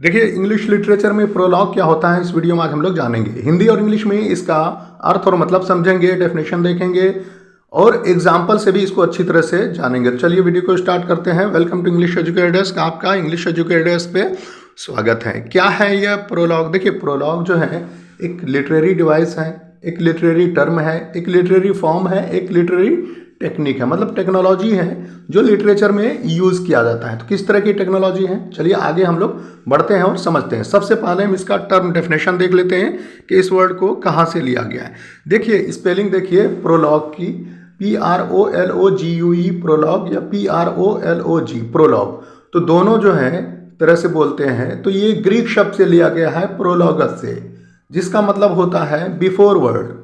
देखिए, English literature में prologue क्या होता है इस वीडियो में आज हम लोग जानेंगे। हिंदी और इंग्लिश में इसका अर्थ और मतलब समझेंगे, डेफिनेशन देखेंगे और एग्जाम्पल से भी इसको अच्छी तरह से जानेंगे। तो चलिए वीडियो को स्टार्ट करते हैं। Welcome to English educator desk. आपका इंग्लिश एजुकेटर डेस्क पे स्वागत है। क्या है यह प्रोलॉग? देखिए, प्रोलॉग जो है एक लिटरेरी डिवाइस है, एक लिटरेरी टर्म है, एक लिटरेरी फॉर्म है, एक लिटरेरी टेक्निक है, मतलब टेक्नोलॉजी है जो लिटरेचर में यूज़ किया जाता है। तो किस तरह की टेक्नोलॉजी है, चलिए आगे हम लोग बढ़ते हैं और समझते हैं। सबसे पहले हम इसका टर्म डेफिनेशन देख लेते हैं कि इस वर्ड को कहाँ से लिया गया है। देखिए स्पेलिंग देखिए प्रोलॉग की, PROLOGUE प्रोलॉग या PROLOG प्रोलॉग, तो दोनों जो है तरह से बोलते हैं। तो ये ग्रीक शब्द से लिया गया है प्रोलॉगस से, जिसका मतलब होता है बिफोर वर्ड।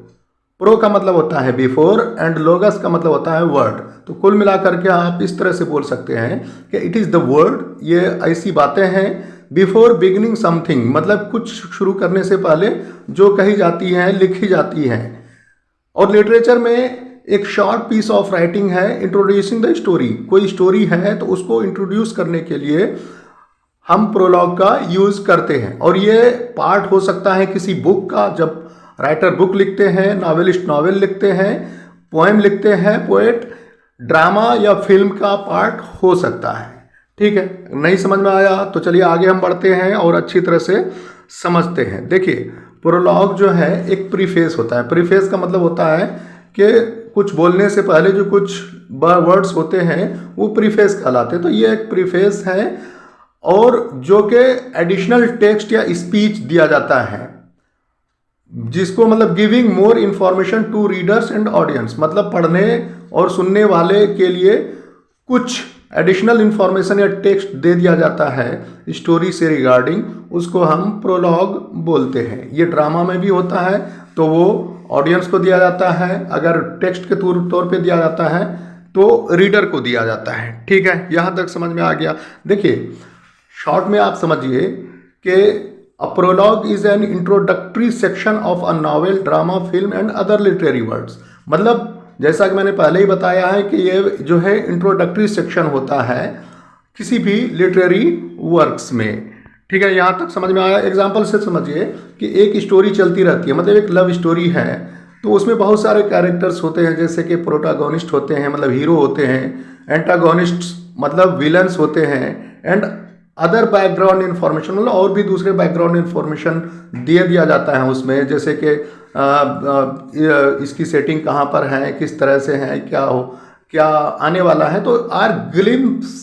प्रो का मतलब होता है बिफोर एंड लोगस का मतलब होता है वर्ड। तो कुल मिलाकर के आप इस तरह से बोल सकते हैं कि इट इज़ द वर्ड। ये ऐसी बातें हैं बिफोर बिगिनिंग समथिंग, मतलब कुछ शुरू करने से पहले जो कही जाती हैं, लिखी जाती हैं। और लिटरेचर में एक शॉर्ट पीस ऑफ राइटिंग है इंट्रोड्यूसिंग द स्टोरी। कोई स्टोरी है तो उसको इंट्रोड्यूस करने के लिए हम प्रोलॉग का यूज़ करते हैं। और ये पार्ट हो सकता है किसी बुक का, जब राइटर बुक लिखते हैं, नॉवेलिस्ट नॉवेल लिखते हैं, पोएम लिखते हैं, पोएट ड्रामा या फिल्म का पार्ट हो सकता है। ठीक है, नहीं समझ में आया तो चलिए आगे हम बढ़ते हैं और अच्छी तरह से समझते हैं। देखिए, प्रोलॉग जो है एक प्रीफेस होता है। प्रीफेस का मतलब होता है कि कुछ बोलने से पहले जो कुछ वर्ड्स होते हैं वो प्रीफेस कहलाते हैं। तो ये एक प्रीफेस है और जो कि एडिशनल टेक्स्ट या स्पीच दिया जाता है, जिसको मतलब giving more information to readers and audience, मतलब पढ़ने और सुनने वाले के लिए कुछ एडिशनल इन्फॉर्मेशन या टेक्स्ट दे दिया जाता है स्टोरी से रिगार्डिंग, उसको हम प्रोलॉग बोलते हैं। ये ड्रामा में भी होता है तो वो ऑडियंस को दिया जाता है, अगर टेक्स्ट के तौर पे दिया जाता है तो रीडर को दिया जाता है। ठीक है, यहाँ तक समझ में आ गया। देखिए शॉर्ट में आप समझिए कि A prologue is an introductory section of a novel, drama, film and other literary works। मतलब जैसा कि मैंने पहले ही बताया है कि ये जो है इंट्रोडक्टरी सेक्शन होता है किसी भी लिटरेरी वर्क्स में। ठीक है, यहाँ तक समझ में आया। एग्जाम्पल से समझिए कि एक स्टोरी चलती रहती है, मतलब एक लव स्टोरी है तो उसमें बहुत सारे कैरेक्टर्स होते हैं, जैसे कि प्रोटागोनिस्ट होते हैं मतलब हीरो होते हैं, एंटागोनिस्ट मतलब विलन्स होते हैं, एंड अदर बैकग्राउंड इन्फॉर्मेशन मतलब और भी दूसरे बैकग्राउंड इन्फॉर्मेशन दिया जाता है उसमें, जैसे कि इसकी सेटिंग कहाँ पर है, किस तरह से है, क्या आने वाला है। तो glimpse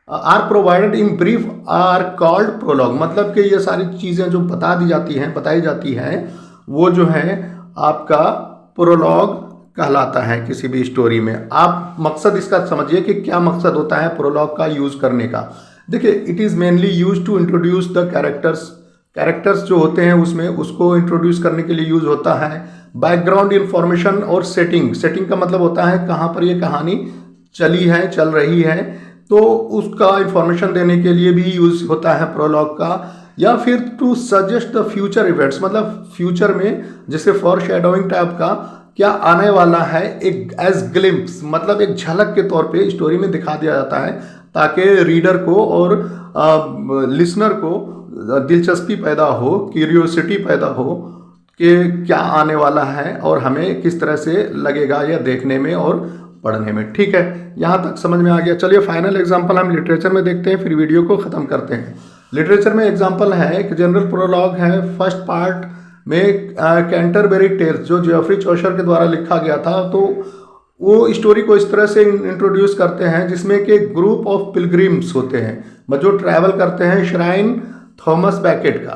are provided in brief are called prologue, मतलब कि ये सारी चीज़ें जो बताई जाती हैं वो जो है आपका प्रोलॉग कहलाता है किसी भी स्टोरी में। आप मकसद इसका समझिए कि क्या मकसद होता है प्रोलॉग का यूज़ करने का। देखिए, it is mainly use to introduce the characters जो होते हैं उसमें उसको इंट्रोड्यूस करने के लिए यूज़ होता है। बैकग्राउंड इन्फॉर्मेशन और सेटिंग का मतलब होता है कहाँ पर ये कहानी चल रही है, तो उसका इंफॉर्मेशन देने के लिए भी यूज़ होता है प्रोलॉग का। या फिर to suggest the future events, मतलब फ्यूचर में जैसे फॉर शेडोइंग टाइप का क्या आने वाला है, एक एज ग्लिम्प्स मतलब एक झलक के तौर पे स्टोरी में दिखा दिया जाता है, ताकि रीडर को और लिसनर को दिलचस्पी पैदा हो, क्यूरियोसिटी पैदा हो कि क्या आने वाला है और हमें किस तरह से लगेगा या देखने में और पढ़ने में। ठीक है, यहाँ तक समझ में आ गया। चलिए फाइनल एग्जांपल हम लिटरेचर में देखते हैं, फिर वीडियो को ख़त्म करते हैं। लिटरेचर में एग्जांपल है एक जनरल प्रोलॉग है। फर्स्ट पार्ट में कैंटरबरी टेल्स जो जेफरी चौसर के द्वारा लिखा गया था, तो वो स्टोरी को इस तरह से इंट्रोड्यूस करते हैं जिसमें कि ग्रुप ऑफ पिलग्रिम्स होते हैं जो ट्रैवल करते हैं श्राइन थॉमस बैकेट का।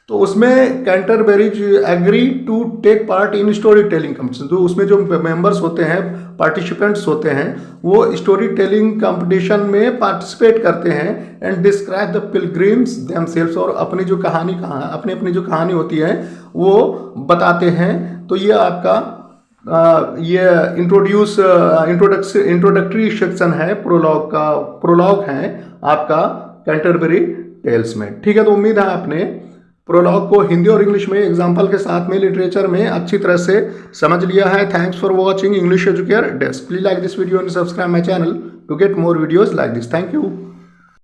तो उसमें कैंटरबरीज agree to take part in story telling competition, तो उसमें जो मेंबर्स होते हैं, पार्टिसिपेंट्स होते हैं, वो स्टोरी टेलिंग कंपटीशन में पार्टिसिपेट करते हैं and describe the pilgrims themselves, और अपनी जो कहानी होती है वो बताते हैं। तो ये आपका ये इंट्रोडक्टरी सेक्शन है प्रोलॉग है आपका कैंटरबरी टेल्स में। ठीक है, तो उम्मीद है आपने प्रोलॉग को हिंदी और इंग्लिश में एग्जाम्पल के साथ में लिटरेचर में अच्छी तरह से समझ लिया है। Thanks for watching English educator desk. Please like this video and subscribe my channel to get more videos like this. Thank you.